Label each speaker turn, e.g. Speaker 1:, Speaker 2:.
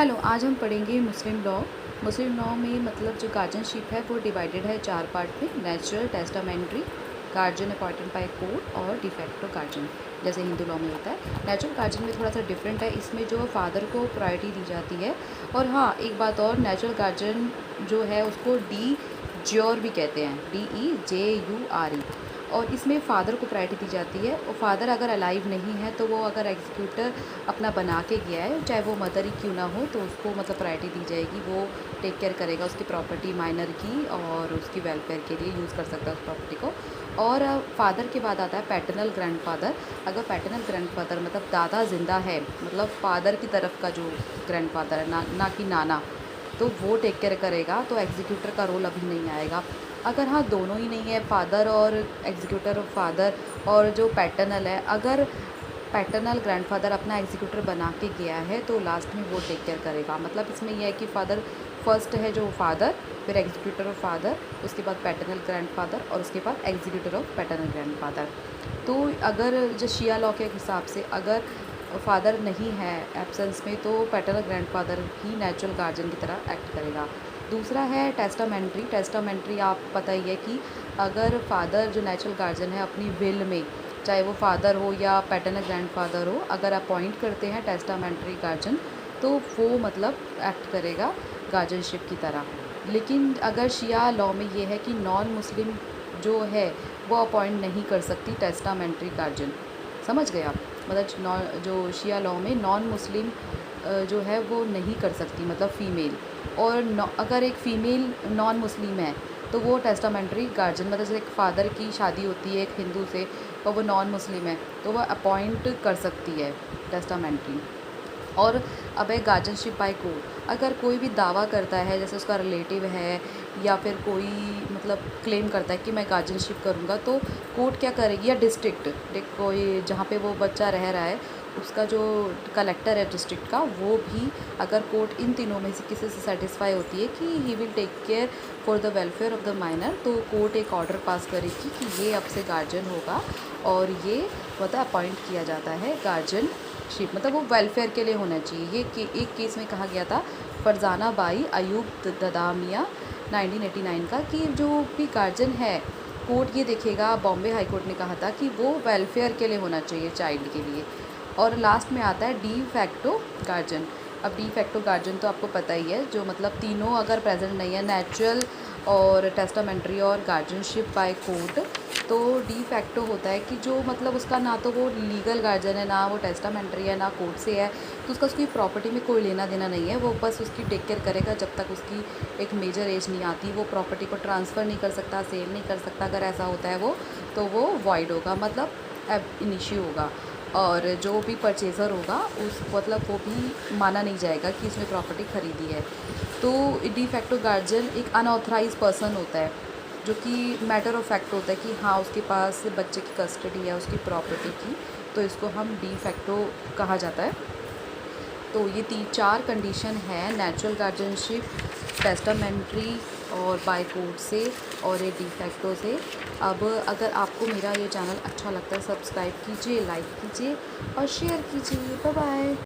Speaker 1: Hello, आज हम पढ़ेंगे मुस्लिम लॉ। मुस्लिम लॉ में मतलब जो गार्जियनशिप है वो डिवाइडेड है 4 पार्ट में। Natural, testamentary, guardian appointed by court और डिफेक्टो गार्जियन, जैसे हिंदू लॉ में होता है। नेचुरल गार्जियन में थोड़ा सा डिफरेंट है, इसमें जो फादर को प्रायोरिटी दी जाती है। और हाँ, एक बात और, नेचुरल गार्जियन जो है उसको डी ज्योर भी कहते हैं, DEJURE। और इसमें फ़ादर को प्रायोरिटी दी जाती है। और फादर अगर अलाइव नहीं है तो वो अगर एग्जीक्यूटर अपना बना के गया है, चाहे वो मदर ही क्यों ना हो, तो उसको मतलब प्रायोरिटी दी जाएगी। वो टेक केयर करेगा उसकी प्रॉपर्टी माइनर की और उसकी वेलफेयर के लिए यूज़ कर सकता है उस प्रॉपर्टी को। और फादर के बाद आता है पैटर्नल ग्रैंडफादर। अगर पैटर्नल ग्रैंडफादर मतलब दादा ज़िंदा है, मतलब फादर की तरफ का जो ग्रैंडफादर है, ना कि नाना, तो वो टेक केयर करेगा, तो एग्जीक्यूटर का रोल अभी नहीं आएगा। अगर हाँ दोनों ही नहीं है, फादर और एग्जीक्यूटर और फादर और जो पैटर्नल है, अगर पैटर्नल ग्रैंडफादर अपना एग्जीक्यूटर बना के गया है तो लास्ट में वो टेक केयर करेगा। मतलब इसमें यह है कि फादर फर्स्ट है जो फादर, फिर एग्जीक्यूटर ऑफ फादर, उसके बाद पैटर्नल ग्रैंडफादर और उसके बाद एग्जीक्यूटर ऑफ पैटर्नल ग्रैंडफादर। तो अगर जो शिया लॉ के हिसाब से अगर फादर नहीं है एब्सेंस में, तो पैटर्नल ग्रैंडफादर ही नेचुरल गार्जियन की तरह एक्ट करेगा। दूसरा है टेस्टामेंट्री। टेस्टामेंट्री आप पता ही है कि अगर फादर जो नेचुरल गार्जियन है अपनी विल में, चाहे वो फादर हो या पैटर्नल ग्रैंडफादर हो, अगर अपॉइंट करते हैं टेस्टामेंट्री गार्जियन, तो वो मतलब एक्ट करेगा गार्जियनशिप की तरह। लेकिन अगर शिया लॉ में ये है कि नॉन मुस्लिम जो है वो अपॉइंट नहीं कर सकती टेस्टामेंट्री गार्जियन। समझ गए आप? मतलब जो शिया लॉ में नॉन मुस्लिम जो है वो नहीं कर सकती, मतलब फ़ीमेल। और अगर एक फ़ीमेल नॉन मुस्लिम है तो वो टेस्टामेंट्री गार्जियन, मतलब जैसे एक फ़ादर की शादी होती है एक हिंदू से और वो नॉन मुस्लिम है, तो वह अपॉइंट कर सकती है टेस्टामेंट्री। और अब है गार्जियनशिप बाय कोर्ट। अगर कोई भी दावा करता है, जैसे उसका रिलेटिव है या फिर कोई मतलब क्लेम करता है कि मैं गार्जियनशिप करूँगा, तो कोर्ट क्या करेगी, या डिस्ट्रिक्ट कोई जहाँ पे वो बच्चा रह रहा है उसका जो कलेक्टर है डिस्ट्रिक्ट का, वो भी अगर कोर्ट इन तीनों में से किसी से सेटिस्फाई होती है कि he will take care for the welfare of the minor, तो कोर्ट एक ऑर्डर पास करेगी कि ये अब से गार्जियन होगा। और ये मतलब अपॉइंट किया जाता है गार्जियनशिप, मतलब वो वेलफेयर के लिए होना चाहिए। ये एक केस में कहा गया था, फरजाना बाई अयूब ददामिया 1989 का, कि जो भी गार्जियन है, कोर्ट ये देखेगा, बॉम्बे हाई कोर्ट ने कहा था कि वो वेलफेयर के लिए होना चाहिए, चाइल्ड के लिए। और लास्ट में आता है डी फैक्टो गार्जियन। अब डी फैक्टो गार्जियन तो आपको पता ही है, जो मतलब तीनों अगर प्रेजेंट नहीं है, नेचुरल और टेस्टामेंट्री और गार्जियनशिप बाय कोर्ट, तो डी फैक्टो होता है कि जो मतलब उसका ना तो वो लीगल गार्जियन है, ना वो टेस्टामेंट्री है, ना कोर्ट से है, तो उसका उसकी प्रॉपर्टी में कोई लेना देना नहीं है। वो बस उसकी टेक केयर करेगा जब तक उसकी एक मेजर एज नहीं आती। वो प्रॉपर्टी को ट्रांसफ़र नहीं कर सकता, सेल नहीं कर सकता। अगर ऐसा होता है वो, तो वो वॉइड होगा, मतलब एब इनिशियो होगा। और जो भी परचेज़र होगा उस मतलब वो भी माना नहीं जाएगा कि इसने प्रॉपर्टी ख़रीदी है। तो डी फैक्टो गार्जियन एक अनऑथराइज पर्सन होता है, जो कि मैटर ऑफ फैक्ट होता है कि हाँ उसके पास बच्चे की कस्टडी है उसकी प्रॉपर्टी की, तो इसको हम डी फैक्टो कहा जाता है। तो ये 4 कंडीशन है, नेचुरल गार्जियनशिप, टेस्टामेंट्री और बाय कोर्ट से, और ये डी फैक्टो से। अब अगर आपको मेरा ये चैनल अच्छा लगता है, सब्सक्राइब कीजिए, लाइक कीजिए और शेयर कीजिए। Bye bye.